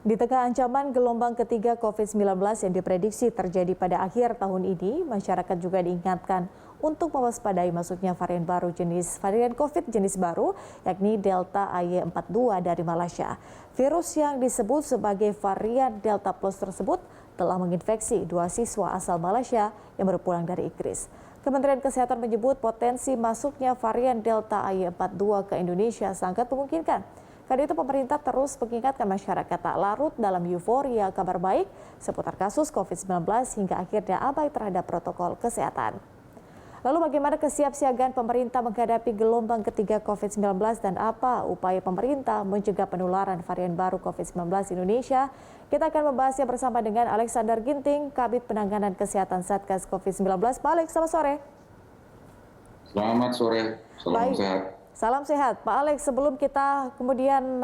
Di tengah ancaman gelombang ketiga COVID-19 yang diprediksi terjadi pada akhir tahun ini, masyarakat juga diingatkan untuk mewaspadai masuknya varian baru varian COVID jenis baru, yakni Delta AY42 dari Malaysia. Virus yang disebut sebagai varian Delta Plus tersebut telah menginfeksi 2 siswa asal Malaysia yang berpulang dari Inggris. Kementerian Kesehatan menyebut potensi masuknya varian Delta AY42 ke Indonesia sangat memungkinkan. Karena itu pemerintah terus mengingatkan masyarakat tak larut dalam euforia kabar baik seputar kasus COVID-19 hingga akhirnya abai terhadap protokol kesehatan. Lalu bagaimana kesiapsiagaan pemerintah menghadapi gelombang ketiga COVID-19 dan apa upaya pemerintah mencegah penularan varian baru COVID-19 di Indonesia? Kita akan membahasnya bersama dengan Alexander Ginting, Kabid Penanganan Kesehatan Satgas COVID-19. Pak Alex, selamat sore. Selamat sore, salam sehat. Salam sehat, Pak Alex. Sebelum kita kemudian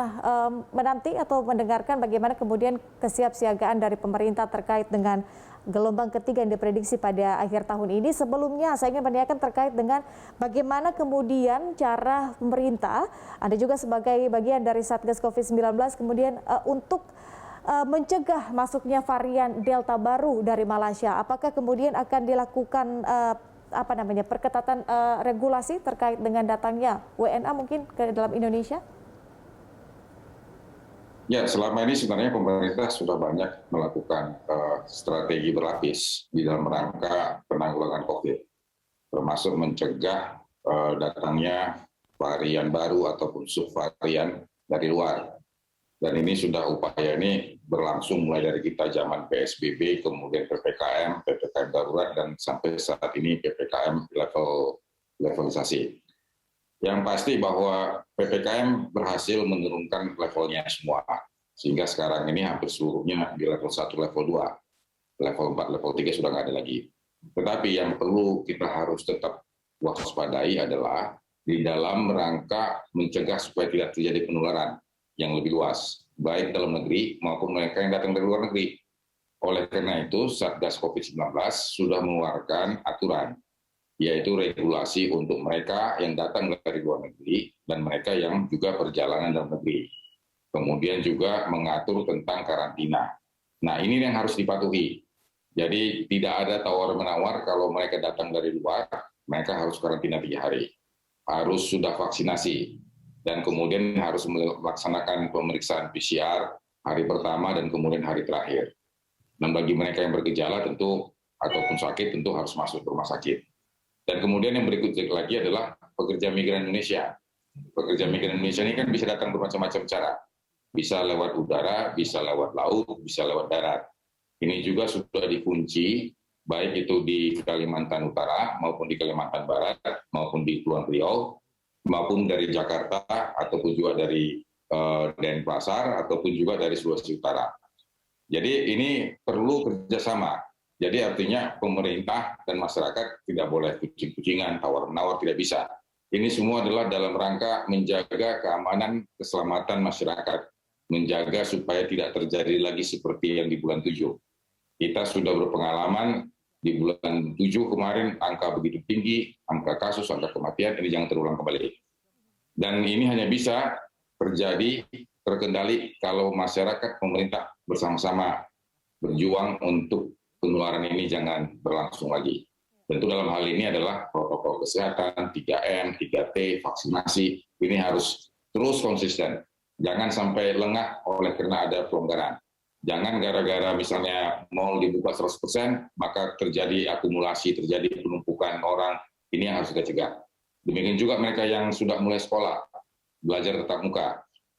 menanti atau mendengarkan bagaimana kemudian kesiapsiagaan dari pemerintah terkait dengan gelombang ketiga yang diprediksi pada akhir tahun ini, sebelumnya saya ingin menanyakan terkait dengan bagaimana kemudian cara pemerintah, Anda juga sebagai bagian dari Satgas COVID-19 kemudian untuk mencegah masuknya varian Delta baru dari Malaysia. Apakah kemudian akan dilakukan perketatan regulasi terkait dengan datangnya WNA mungkin ke dalam Indonesia? Ya, selama ini sebenarnya pemerintah sudah banyak melakukan strategi berlapis di dalam rangka penanggulangan COVID, termasuk mencegah datangnya varian baru ataupun subvarian dari luar. Dan ini sudah upaya ini berlangsung mulai dari kita zaman PSBB, kemudian PPKM darurat, dan sampai saat ini PPKM levelisasi. Yang pasti bahwa PPKM berhasil menurunkan levelnya semua, sehingga sekarang ini hampir seluruhnya di level 1, level 2, level 4, level 3 sudah nggak ada lagi. Tetapi yang perlu kita harus tetap waspadai adalah di dalam rangka mencegah supaya tidak terjadi penularan yang lebih luas, baik dalam negeri maupun mereka yang datang dari luar negeri. Oleh karena itu, Satgas COVID-19 sudah mengeluarkan aturan, yaitu regulasi untuk mereka yang datang dari luar negeri dan mereka yang juga perjalanan dalam negeri. Kemudian juga mengatur tentang karantina. Nah, ini yang harus dipatuhi. Jadi tidak ada tawar-menawar kalau mereka datang dari luar, mereka harus karantina 3 hari. Harus sudah vaksinasi. Dan kemudian harus melaksanakan pemeriksaan PCR hari pertama dan kemudian hari terakhir. Dan bagi mereka yang bergejala tentu ataupun sakit tentu harus masuk ke rumah sakit. Dan kemudian yang berikutnya lagi adalah pekerja migran Indonesia. Pekerja migran Indonesia ini kan bisa datang bermacam-macam cara. Bisa lewat udara, bisa lewat laut, bisa lewat darat. Ini juga sudah dikunci, baik itu di Kalimantan Utara maupun di Kalimantan Barat maupun di Kepulauan Riau, maupun dari Jakarta ataupun juga dari Denpasar ataupun juga dari Sulawesi Utara. Jadi ini perlu kerjasama. Jadi artinya pemerintah dan masyarakat tidak boleh kucing-kucingan, tawar-menawar, tidak bisa. Ini semua adalah dalam rangka menjaga keamanan, keselamatan masyarakat, menjaga supaya tidak terjadi lagi seperti yang di bulan 7. Kita sudah berpengalaman di bulan 7 kemarin angka begitu tinggi, angka kasus, angka kematian, ini jangan terulang kembali. Dan ini hanya bisa terjadi, terkendali kalau masyarakat, pemerintah bersama-sama berjuang untuk penularan ini jangan berlangsung lagi. Tentu dalam hal ini adalah protokol kesehatan, 3M, 3T, vaksinasi, ini harus terus konsisten. Jangan sampai lengah oleh karena ada pelonggaran. Jangan gara-gara misalnya mal dibuka 100%, maka terjadi akumulasi, terjadi penumpukan orang. Ini yang harus kita cegah. Demikian juga mereka yang sudah mulai sekolah, belajar tatap muka,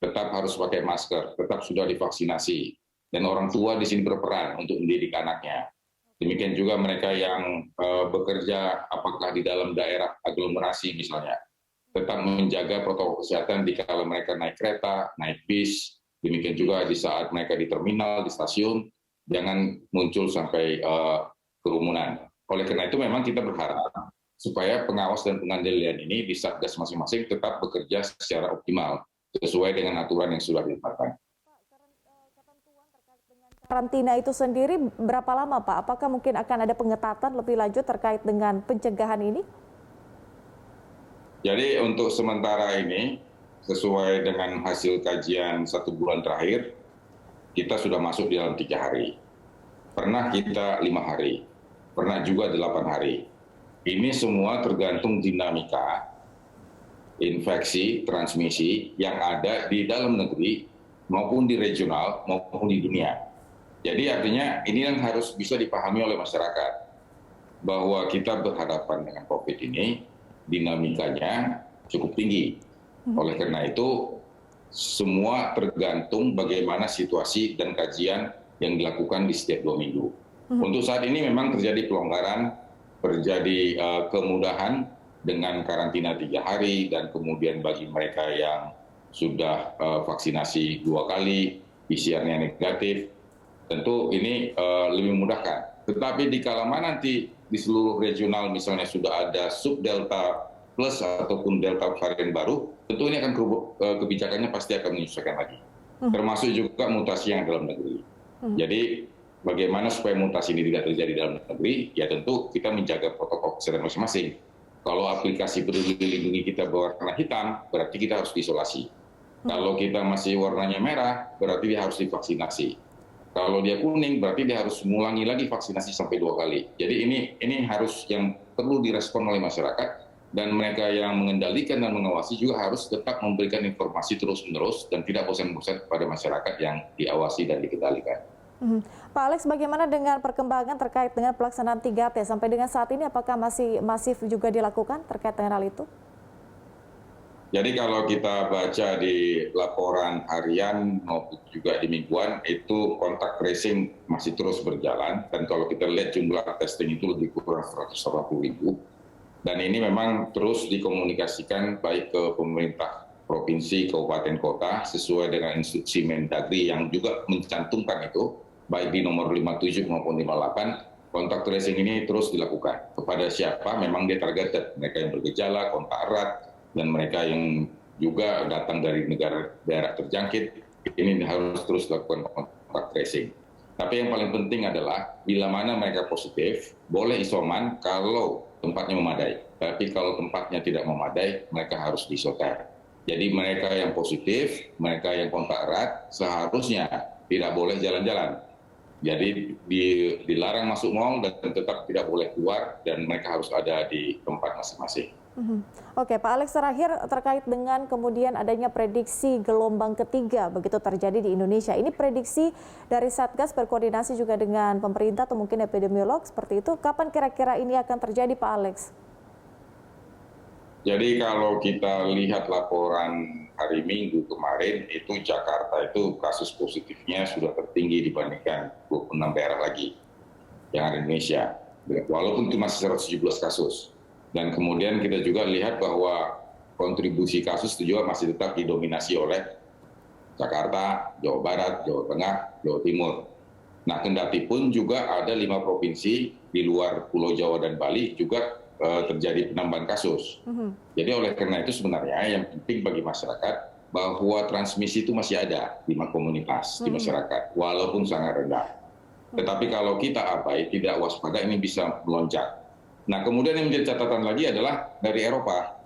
tetap harus pakai masker, tetap sudah divaksinasi. Dan orang tua di sini berperan untuk mendidik anaknya. Demikian juga mereka yang bekerja apakah di dalam daerah aglomerasi misalnya, tetap menjaga protokol kesehatan dikala mereka naik kereta, naik bis. Demikian juga di saat mereka di terminal, di stasiun, jangan muncul sampai kerumunan. Oleh karena itu memang kita berharap supaya pengawas dan pengendalian ini di Satgas masing-masing tetap bekerja secara optimal, sesuai dengan aturan yang sudah ditetapkan. Karantina itu sendiri berapa lama, Pak? Apakah mungkin akan ada pengetatan lebih lanjut terkait dengan pencegahan ini? Jadi untuk sementara ini, sesuai dengan hasil kajian 1 bulan terakhir, kita sudah masuk di dalam 3 hari. Pernah kita 5 hari, pernah juga 8 hari. Ini semua tergantung dinamika infeksi, transmisi yang ada di dalam negeri maupun di regional maupun di dunia. Jadi artinya ini yang harus bisa dipahami oleh masyarakat bahwa kita berhadapan dengan COVID ini dinamikanya cukup tinggi. Oleh karena itu semua tergantung bagaimana situasi dan kajian yang dilakukan di setiap 2 minggu. Untuk saat ini memang terjadi pelonggaran, terjadi kemudahan dengan karantina 3 hari dan kemudian bagi mereka yang sudah vaksinasi 2 kali, PCR-nya negatif, tentu ini lebih memudahkan. Tetapi di kala mana nanti di seluruh regional misalnya sudah ada sub-delta plus ataupun delta varian baru, tentu ini akan kebijakannya pasti akan menyesuaikan lagi. Termasuk juga mutasi yang dalam negeri. Jadi bagaimana supaya mutasi ini tidak terjadi dalam negeri, ya tentu kita menjaga protokol kesehatan masing-masing. Kalau aplikasi Peduli Lindungi kita berwarna hitam, berarti kita harus diisolasi. Kalau kita masih warnanya merah, berarti dia harus divaksinasi. Kalau dia kuning, berarti dia harus mengulangi lagi vaksinasi sampai 2 kali. Jadi ini harus yang perlu direspon oleh masyarakat, dan mereka yang mengendalikan dan mengawasi juga harus tetap memberikan informasi terus-menerus dan tidak bosan-bosan kepada masyarakat yang diawasi dan dikendalikan. Pak Alex, bagaimana dengan perkembangan terkait dengan pelaksanaan 3T sampai dengan saat ini, apakah masih masif juga dilakukan terkait dengan hal itu? Jadi kalau kita baca di laporan harian maupun juga di mingguan, itu kontak tracing masih terus berjalan. Dan kalau kita lihat jumlah testing itu lebih kurang 180.000. Dan ini memang terus dikomunikasikan baik ke pemerintah provinsi, kabupaten, kota, sesuai dengan instruksi Mendagri yang juga mencantumkan itu, baik di nomor 57 maupun 58, kontak tracing ini terus dilakukan. Kepada siapa memang dia targeted, mereka yang bergejala, kontak erat, dan mereka yang juga datang dari negara daerah terjangkit, ini harus terus dilakukan kontak tracing. Tapi yang paling penting adalah bila mana mereka positif, boleh isoman kalau tempatnya memadai. Tapi kalau tempatnya tidak memadai, mereka harus diisoter. Jadi mereka yang positif, mereka yang kontak erat, seharusnya tidak boleh jalan-jalan. Jadi dilarang masuk mal dan tetap tidak boleh keluar, dan mereka harus ada di tempat masing-masing. Oke, Pak Alex, terakhir terkait dengan kemudian adanya prediksi gelombang ketiga begitu terjadi di Indonesia. Ini prediksi dari Satgas berkoordinasi juga dengan pemerintah atau mungkin epidemiolog seperti itu. Kapan kira-kira ini akan terjadi, Pak Alex? Jadi kalau kita lihat laporan hari Minggu kemarin, itu Jakarta itu kasus positifnya sudah tertinggi dibandingkan 26 daerah lagi yang ada di Indonesia. Walaupun itu masih 117 kasus. Dan kemudian kita juga lihat bahwa kontribusi kasus itu juga masih tetap didominasi oleh Jakarta, Jawa Barat, Jawa Tengah, Jawa Timur. Nah, kendati pun juga ada 5 provinsi di luar Pulau Jawa dan Bali juga terjadi penambahan kasus. Jadi oleh karena itu sebenarnya yang penting bagi masyarakat bahwa transmisi itu masih ada di komunitas, di masyarakat, walaupun sangat rendah. Tetapi kalau kita abai, tidak waspada, ini bisa melonjak. Nah, kemudian yang menjadi catatan lagi adalah dari Eropa.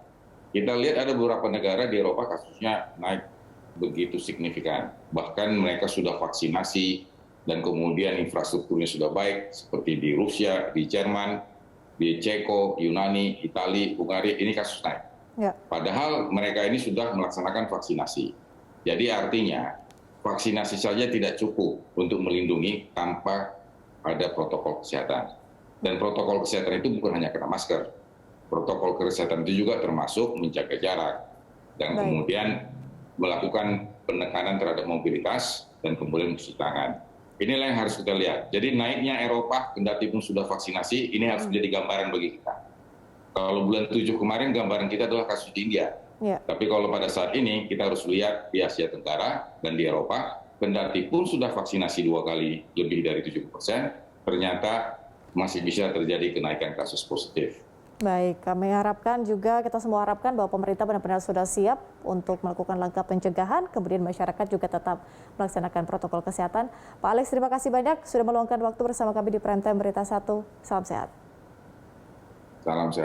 Kita lihat ada beberapa negara di Eropa kasusnya naik begitu signifikan. Bahkan mereka sudah vaksinasi dan kemudian infrastrukturnya sudah baik, seperti di Rusia, di Jerman, di Ceko, Yunani, Italia, Hungaria, ini kasus naik. Ya. Padahal mereka ini sudah melaksanakan vaksinasi. Jadi artinya vaksinasi saja tidak cukup untuk melindungi tanpa ada protokol kesehatan. Dan protokol kesehatan itu bukan hanya kena masker. Protokol kesehatan itu juga termasuk menjaga jarak. Dan kemudian melakukan penekanan terhadap mobilitas dan kemudian mencuci tangan. Inilah yang harus kita lihat. Jadi naiknya Eropa, kendati pun sudah vaksinasi, ini harus menjadi gambaran bagi kita. Kalau bulan 7 kemarin, gambaran kita adalah kasus di India. Ya. Tapi kalau pada saat ini, kita harus lihat di Asia Tenggara dan di Eropa, kendati pun sudah vaksinasi 2 kali lebih dari 70%, ternyata masih bisa terjadi kenaikan kasus positif. Baik, kami harapkan juga, kita semua harapkan bahwa pemerintah benar-benar sudah siap untuk melakukan langkah pencegahan, kemudian masyarakat juga tetap melaksanakan protokol kesehatan. Pak Alex, terima kasih banyak sudah meluangkan waktu bersama kami di Prime Time Berita 1. Salam sehat. Salam sehat.